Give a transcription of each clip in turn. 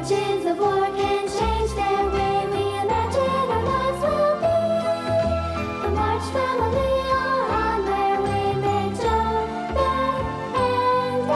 fortunes of war can change their way. We imagine our lives will be. The March family are on their way. Make Joe, Beth, and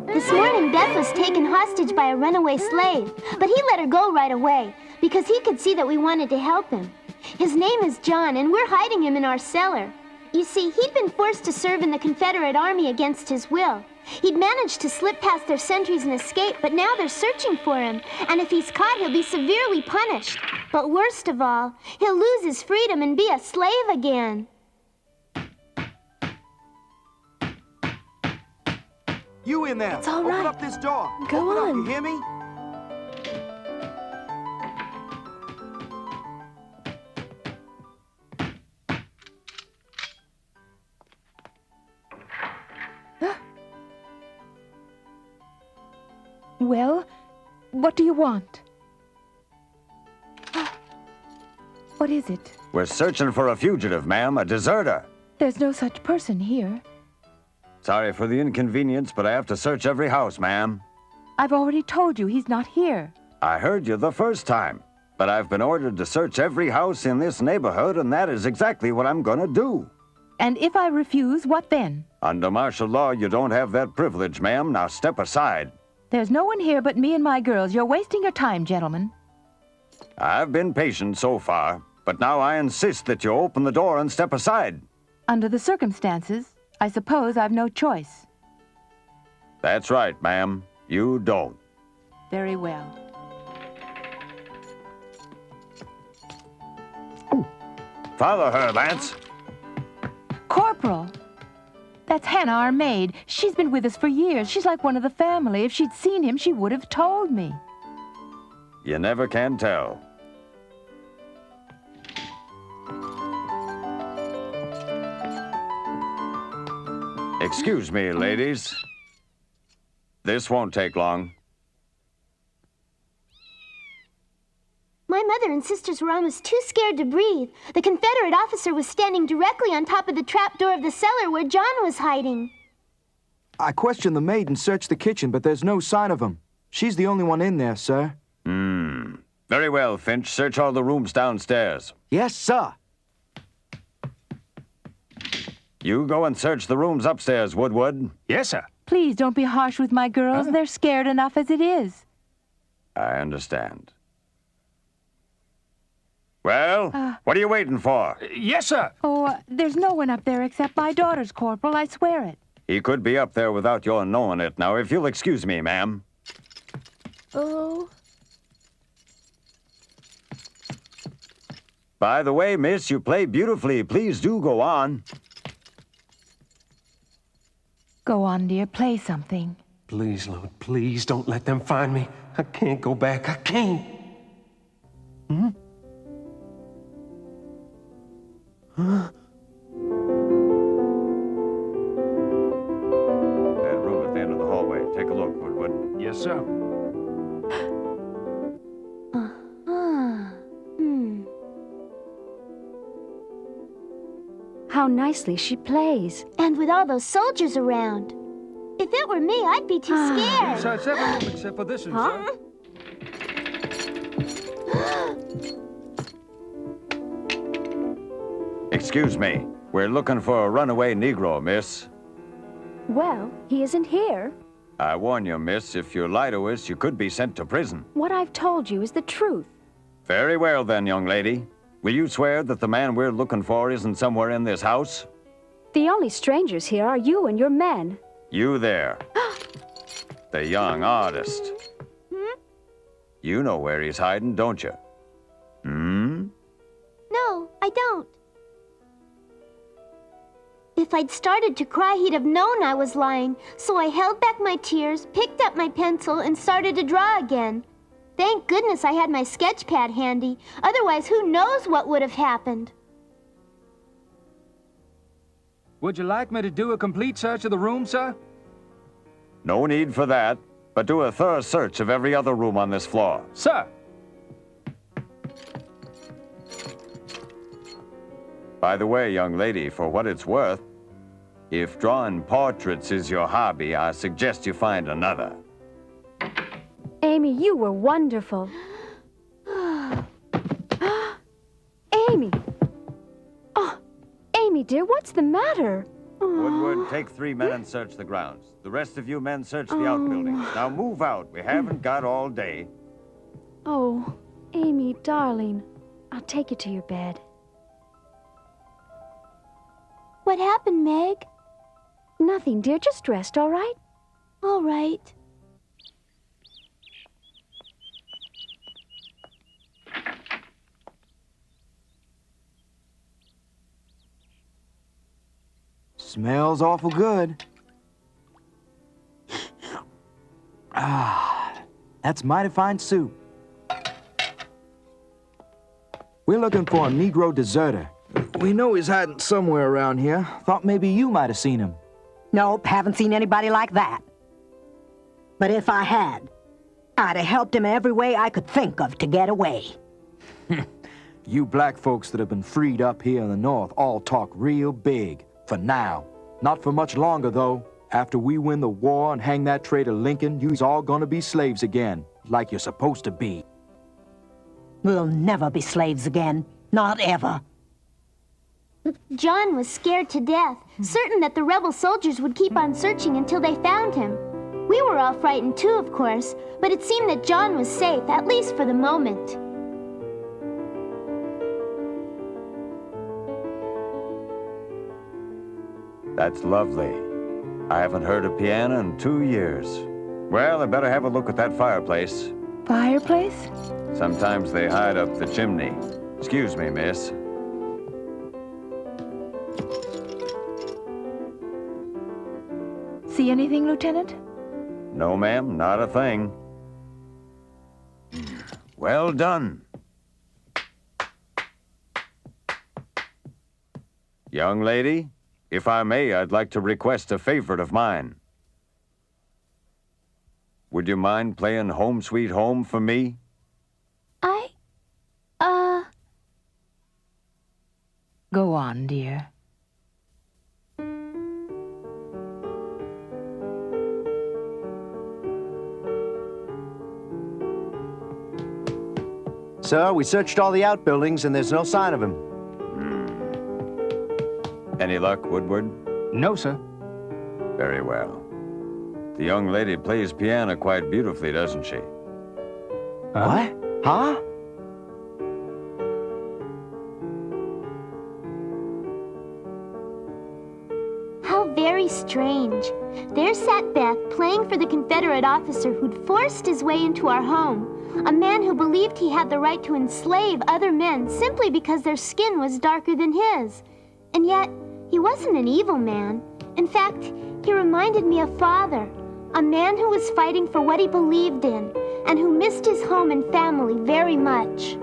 Amy. This morning, Beth was taken hostage by a runaway slave, but he let her go right away because he could see that we wanted to help him. His name is John, and we're hiding him in our cellar. You see, he'd been forced to serve in the Confederate Army against his will. He'd managed to slip past their sentries and escape, but now they're searching for him. And if he's caught, he'll be severely punished. But worst of all, he'll lose his freedom and be a slave again. You in there! It's all right. Open up this door! Go Open on. Up, you hear me? Well, what do you want? What is it? We're searching for a fugitive, ma'am, a deserter. There's no such person here. Sorry for the inconvenience, but I have to search every house, ma'am. I've already told you he's not here. I heard you the first time, but I've been ordered to search every house in this neighborhood, and that is exactly what I'm gonna do. And if I refuse, what then? Under martial law, you don't have that privilege, ma'am. Now step aside. There's no one here but me and my girls. You're wasting your time, gentlemen. I've been patient so far, but now I insist that you open the door and step aside. Under the circumstances, I suppose I've no choice. That's right, ma'am. You don't. Very well. Follow her, Lance. Corporal! That's Hannah, our maid. She's been with us for years. She's like one of the family. If she'd seen him, she would have told me. You never can tell. Excuse me, ladies. This won't take long. My mother and sisters were almost too scared to breathe. The Confederate officer was standing directly on top of the trap door of the cellar where John was hiding. I questioned the maid and searched the kitchen, but there's no sign of him. She's the only one in there, sir. Very well, Finch. Search all the rooms downstairs. Yes, sir. You go and search the rooms upstairs, Woodward. Yes, sir. Please don't be harsh with my girls. They're scared enough as it is. I understand. Well, what are you waiting for? Yes, sir. Oh, there's no one up there except my daughters, Corporal. I swear it. He could be up there without your knowing it. Now, if you'll excuse me, ma'am. Oh. By the way, miss, you play beautifully. Please do go on. Go on, dear. Play something. Please, Lord, please don't let them find me. I can't go back. I can't. That room at the end of the hallway. Take a look, Woodward. Yes, sir. How nicely she plays. And with all those soldiers around. If it were me, I'd be too scared. Search every room except for this one, sir. Excuse me. We're looking for a runaway Negro, miss. Well, he isn't here. I warn you, miss, if you lie to us, you could be sent to prison. What I've told you is the truth. Very well, then, young lady. Will you swear that the man we're looking for isn't somewhere in this house? The only strangers here are you and your men. You there. The young artist. You know where he's hiding, don't you? No, I don't. If I'd started to cry, he'd have known I was lying. So I held back my tears, picked up my pencil, and started to draw again. Thank goodness I had my sketch pad handy. Otherwise, who knows what would have happened. Would you like me to do a complete search of the room, sir? No need for that, but do a thorough search of every other room on this floor. Sir. By the way, young lady, for what it's worth, If drawing portraits is your hobby, I suggest you find another. Amy, you were wonderful. Amy! Oh, Amy, dear, what's the matter? Woodward, take 3 men and search the grounds. The rest of you men search the outbuildings. Now move out. We haven't got all day. Oh, Amy, darling, I'll take you to your bed. What happened, Meg? Nothing, dear, just rest, all right? All right. Smells awful good. Ah, that's mighty fine soup. We're looking for a Negro deserter. We know he's hiding somewhere around here. Thought maybe you might have seen him. Nope, haven't seen anybody like that. But if I had, I'd have helped him every way I could think of to get away. You black folks that have been freed up here in the North all talk real big. For now. Not for much longer, though. After we win the war and hang that traitor Lincoln, you's all gonna be slaves again, like you're supposed to be. We'll never be slaves again. Not ever. John was scared to death, certain that the rebel soldiers would keep on searching until they found him. We were all frightened too, of course, but it seemed that John was safe, at least for the moment. That's lovely. I haven't heard a piano in 2 years. Well, I better have a look at that fireplace. Fireplace? Sometimes they hide up the chimney. Excuse me, miss. See anything, Lieutenant? No, ma'am, not a thing. Well done. Young lady, if I may, I'd like to request a favorite of mine. Would you mind playing Home Sweet Home for me? Go on, dear. Sir, we searched all the outbuildings and there's no sign of him. Any luck, Woodward? No, sir. Very well. The young lady plays piano quite beautifully, doesn't she? What? Huh? How very strange. There sat Beth playing for the Confederate officer who'd forced his way into our home. A man who believed he had the right to enslave other men simply because their skin was darker than his. And yet, he wasn't an evil man. In fact, he reminded me of Father, a man who was fighting for what he believed in and who missed his home and family very much.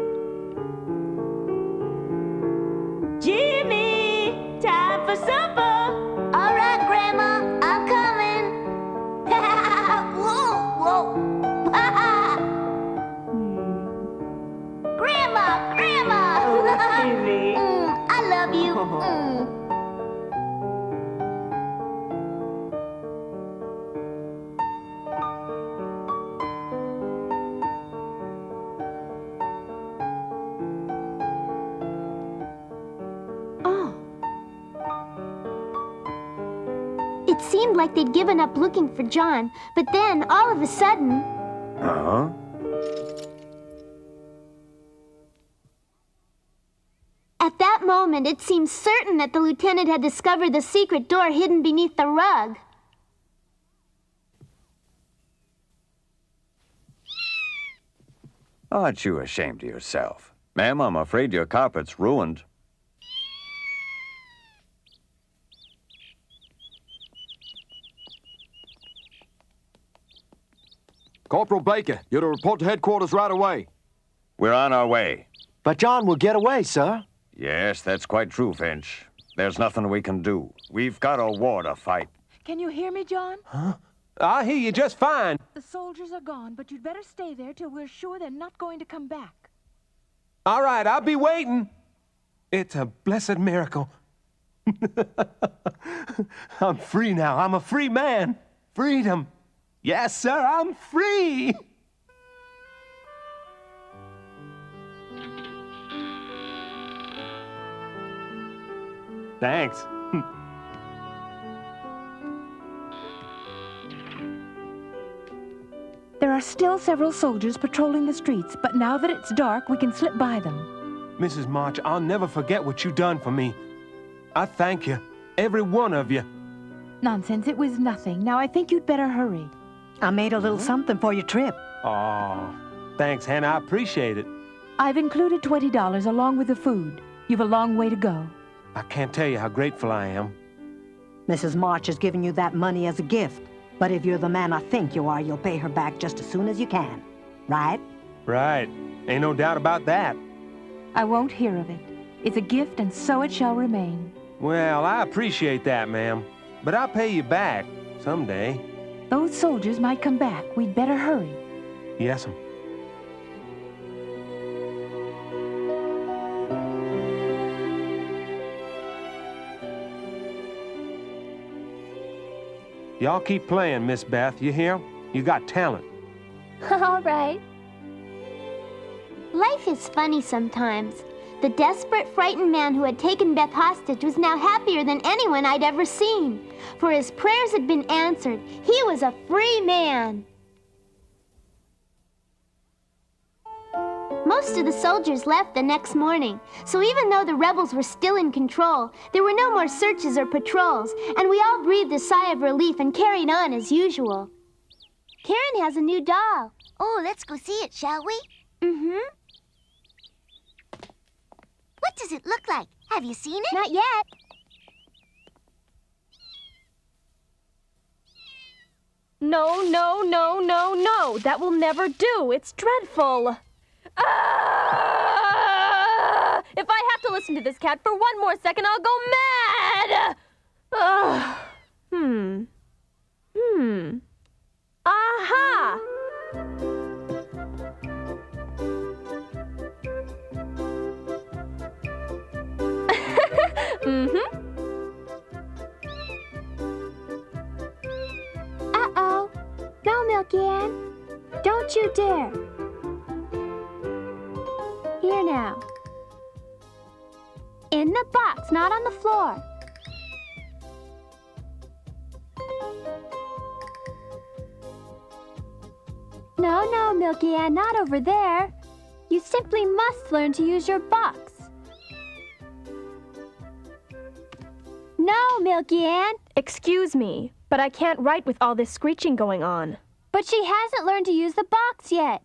Jimmy, time for supper. All right, Grandma, I'm coming. Whoa, whoa. Grandma. Oh, Jimmy. I love you. It seemed like they'd given up looking for John, but then, all of a sudden... Uh-huh. At that moment, it seemed certain that the lieutenant had discovered the secret door hidden beneath the rug. Aren't you ashamed of yourself? Ma'am, I'm afraid your carpet's ruined. Corporal Baker, you're to report to headquarters right away. We're on our way. But John will get away, sir. Yes, that's quite true, Finch. There's nothing we can do. We've got a war to fight. Can you hear me, John? I hear you just fine. The soldiers are gone, but you'd better stay there till we're sure they're not going to come back. All right, I'll be waiting. It's a blessed miracle. I'm free now. I'm a free man. Freedom. Yes, sir, I'm free. Thanks. There are still several soldiers patrolling the streets, but now that it's dark, we can slip by them. Mrs. March, I'll never forget what you done for me. I thank you, every one of you. Nonsense, it was nothing. Now I think you'd better hurry. I made a little something for your trip. Oh, thanks, Hannah. I appreciate it. I've included $20 along with the food. You've a long way to go. I can't tell you how grateful I am. Mrs. March has given you that money as a gift. But if you're the man I think you are, you'll pay her back just as soon as you can. Right? Right. Ain't no doubt about that. I won't hear of it. It's a gift, and so it shall remain. Well, I appreciate that, ma'am. But I'll pay you back someday. Those soldiers might come back. We'd better hurry. Yes'm. Y'all keep playing, Miss Beth, you hear? You got talent. All right. Life is funny sometimes. The desperate, frightened man who had taken Beth hostage was now happier than anyone I'd ever seen. For his prayers had been answered. He was a free man. Most of the soldiers left the next morning, so even though the rebels were still in control, there were no more searches or patrols, and we all breathed a sigh of relief and carried on as usual. Karen has a new doll. Oh, let's go see it, shall we? Mm-hmm. What does it look like? Have you seen it? Not yet. No, no, no, no, no. That will never do. It's dreadful. Ah! If I have to listen to this cat for one more second, I'll go mad! Aha! Uh-oh. No, Milky Ann. Don't you dare. Here now. In the box, not on the floor. No, no, Milky Ann, not over there. You simply must learn to use your box. No, Milky Ann. Excuse me, but I can't write with all this screeching going on. But she hasn't learned to use the box yet.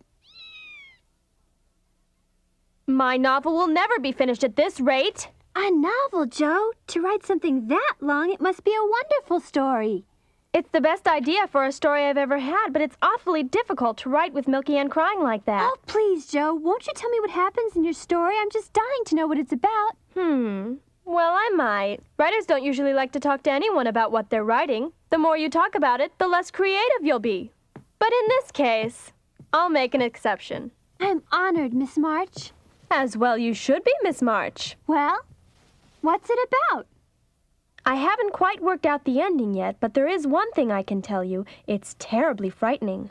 My novel will never be finished at this rate. A novel, Joe? To write something that long, it must be a wonderful story. It's the best idea for a story I've ever had, but it's awfully difficult to write with Milky Ann crying like that. Oh, please, Joe. Won't you tell me what happens in your story? I'm just dying to know what it's about. Well, I might. Writers don't usually like to talk to anyone about what they're writing. The more you talk about it, the less creative you'll be. But in this case, I'll make an exception. I'm honored, Miss March. As well you should be, Miss March. Well, what's it about? I haven't quite worked out the ending yet, but there is one thing I can tell you. It's terribly frightening.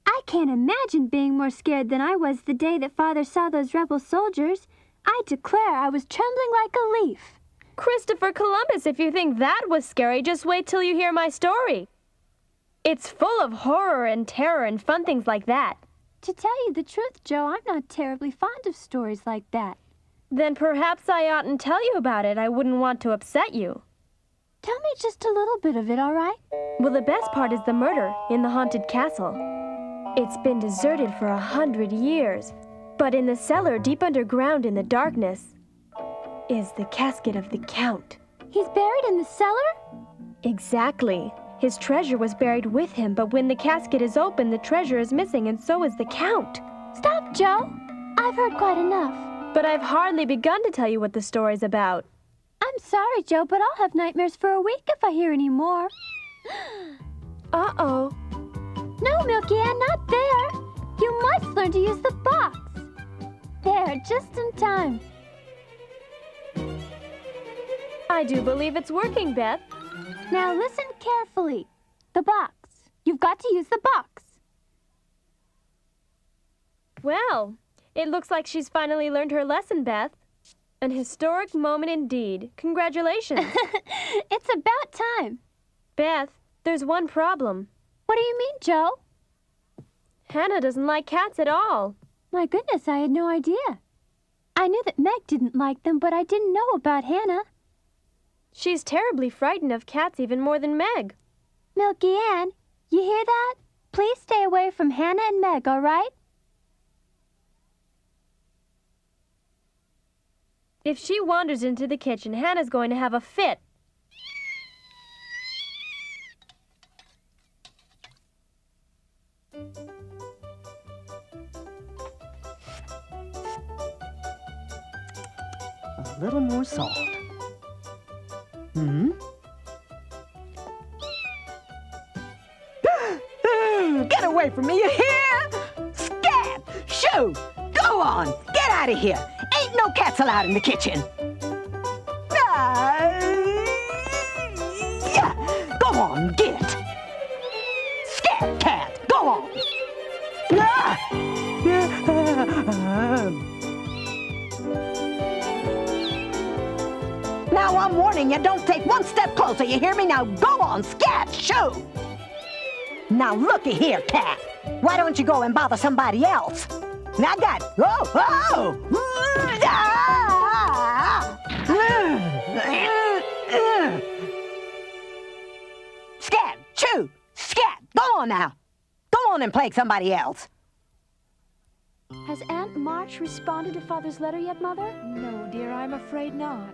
I can't imagine being more scared than I was the day that Father saw those rebel soldiers. I declare I was trembling like a leaf. Christopher Columbus, if you think that was scary, just wait till you hear my story. It's full of horror and terror and fun things like that. To tell you the truth, Joe, I'm not terribly fond of stories like that. Then perhaps I oughtn't tell you about it. I wouldn't want to upset you. Tell me just a little bit of it, all right? Well, the best part is the murder in the haunted castle. It's been deserted for 100 years. But in the cellar, deep underground in the darkness, is the casket of the Count. He's buried in the cellar? Exactly. His treasure was buried with him, but when the casket is open, the treasure is missing, and so is the Count. Stop, Joe. I've heard quite enough. But I've hardly begun to tell you what the story's about. I'm sorry, Joe, but I'll have nightmares for a week if I hear any more. Uh-oh. No, Milky Ann, not there. You must learn to use the box. There, just in time. I do believe it's working, Beth. Now listen carefully. The box. You've got to use the box. Well, it looks like she's finally learned her lesson, Beth. An historic moment indeed. Congratulations. It's about time. Beth, there's one problem. What do you mean, Joe? Hannah doesn't like cats at all. My goodness, I had no idea. I knew that Meg didn't like them, but I didn't know about Hannah. She's terribly frightened of cats even more than Meg. Milky Ann, you hear that? Please stay away from Hannah and Meg, all right? If she wanders into the kitchen, Hannah's going to have a fit. A little more salt. Hmm? Get away from me, you hear? Scat! Shoo! Go on! Get out of here! Ain't no cats allowed in the kitchen! Yeah! Go on, get! Scat cat! Go on! Now I'm warning you, don't take one step closer, you hear me? Now go on, scat! Shoo! Now looky here, cat. Why don't you go and bother somebody else? Now I got... Oh! Scat! Chew! Scat! Go on now! Go on and plague somebody else. Has Aunt March responded to Father's letter yet, Mother? No, dear, I'm afraid not.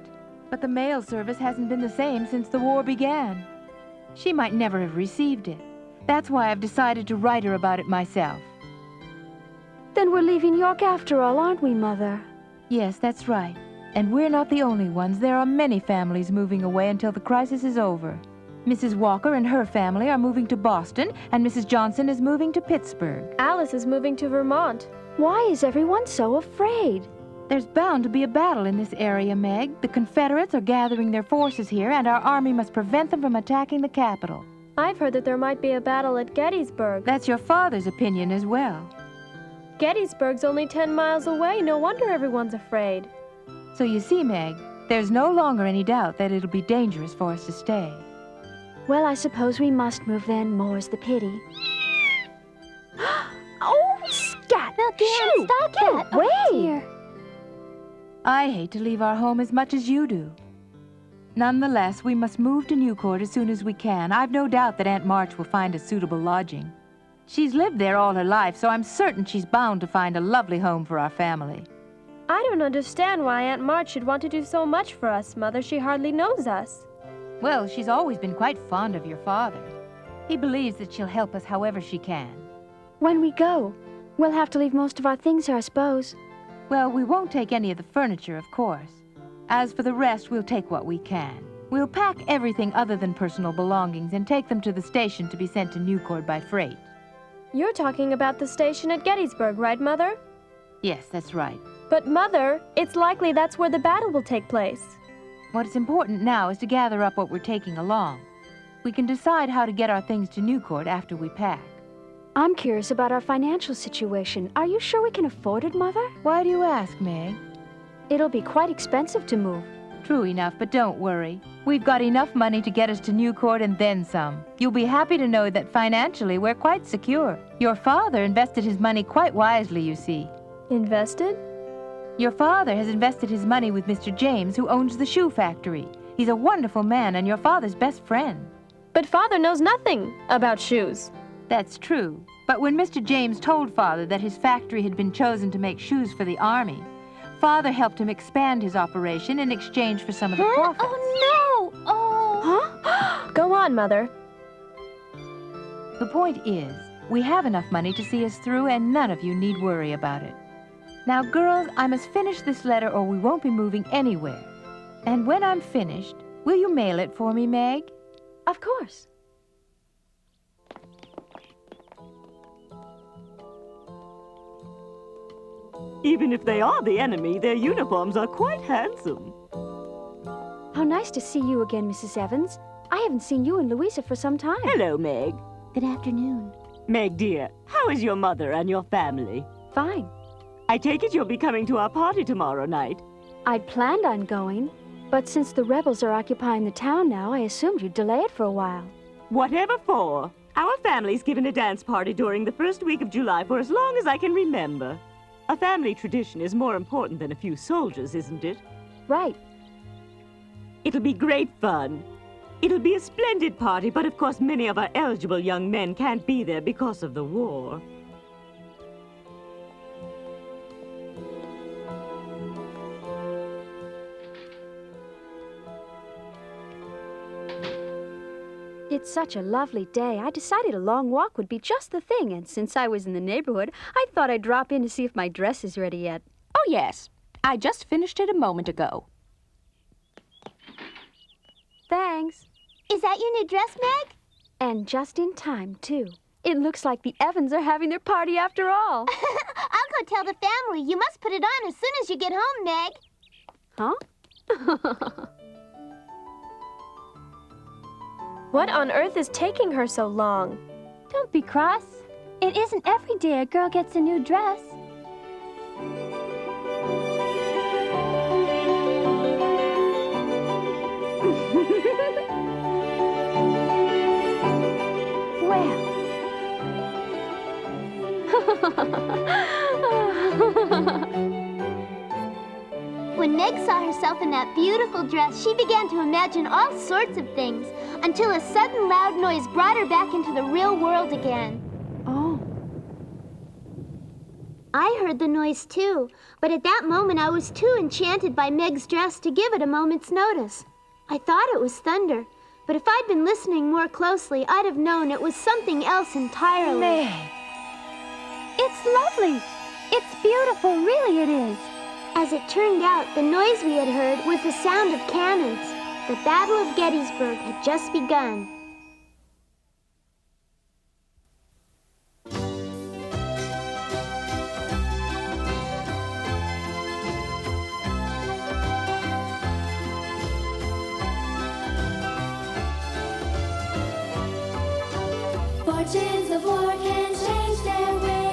But the mail service hasn't been the same since the war began. She might never have received it. That's why I've decided to write her about it myself. Then we're leaving York after all, aren't we, Mother? Yes, that's right. And we're not the only ones. There are many families moving away until the crisis is over. Mrs. Walker and her family are moving to Boston, and Mrs. Johnson is moving to Pittsburgh. Alice is moving to Vermont. Why is everyone so afraid? There's bound to be a battle in this area, Meg. The Confederates are gathering their forces here, and our army must prevent them from attacking the capital. I've heard that there might be a battle at Gettysburg. That's your father's opinion as well. Gettysburg's only 10 miles away. No wonder everyone's afraid. So you see, Meg, there's no longer any doubt that it'll be dangerous for us to stay. Well, I suppose we must move then, more's the pity. Oh, scat! Milky Ann, stop that! Away! Dear. I hate to leave our home as much as you do. Nonetheless, we must move to Newcourt as soon as we can. I've no doubt that Aunt March will find a suitable lodging. She's lived there all her life, so I'm certain she's bound to find a lovely home for our family. I don't understand why Aunt March should want to do so much for us, Mother. She hardly knows us. Well, she's always been quite fond of your father. He believes that she'll help us however she can. When we go, we'll have to leave most of our things here, I suppose. Well, we won't take any of the furniture, of course. As for the rest, we'll take what we can. We'll pack everything other than personal belongings and take them to the station to be sent to Newcourt by freight. You're talking about the station at Gettysburg, right, Mother? Yes, that's right. But, Mother, it's likely that's where the battle will take place. What's important now is to gather up what we're taking along. We can decide how to get our things to Newcourt after we pack. I'm curious about our financial situation. Are you sure we can afford it, Mother? Why do you ask, Meg? It'll be quite expensive to move. True enough, but don't worry. We've got enough money to get us to Newcourt and then some. You'll be happy to know that financially we're quite secure. Your father invested his money quite wisely, you see. Invested? Your father has invested his money with Mr. James, who owns the shoe factory. He's a wonderful man and your father's best friend. But Father knows nothing about shoes. That's true. But when Mr. James told Father that his factory had been chosen to make shoes for the Army, Father helped him expand his operation in exchange for some of the profits. Oh, no! Oh! Huh? Go on, Mother. The point is, we have enough money to see us through and none of you need worry about it. Now, girls, I must finish this letter or we won't be moving anywhere. And when I'm finished, will you mail it for me, Meg? Of course. Even if they are the enemy, their uniforms are quite handsome. How nice to see you again, Mrs. Evans. I haven't seen you and Louisa for some time. Hello, Meg. Good afternoon. Meg, dear, how is your mother and your family? Fine. I take it you'll be coming to our party tomorrow night. I'd planned on going, but since the rebels are occupying the town now, I assumed you'd delay it for a while. Whatever for. Our family's given a dance party during the first week of July for as long as I can remember. A family tradition is more important than a few soldiers, isn't it? Right. It'll be great fun. It'll be a splendid party, but of course many of our eligible young men can't be there because of the war. It's such a lovely day. I decided a long walk would be just the thing, and since I was in the neighborhood, I thought I'd drop in to see if my dress is ready yet. Oh, yes. I just finished it a moment ago. Thanks. Is that your new dress, Meg? And just in time, too. It looks like the Evans are having their party after all. I'll go tell the family. You must put it on as soon as you get home, Meg. Huh? What on earth is taking her so long? Don't be cross. It isn't every day a girl gets a new dress. When Meg saw herself in that beautiful dress, she began to imagine all sorts of things, until a sudden loud noise brought her back into the real world again. Oh. I heard the noise too, but at that moment I was too enchanted by Meg's dress to give it a moment's notice. I thought it was thunder, but if I'd been listening more closely, I'd have known it was something else entirely. Meg. It's lovely. It's beautiful, really it is. As it turned out, the noise we had heard was the sound of cannons. The Battle of Gettysburg had just begun. Fortunes of war can change their ways.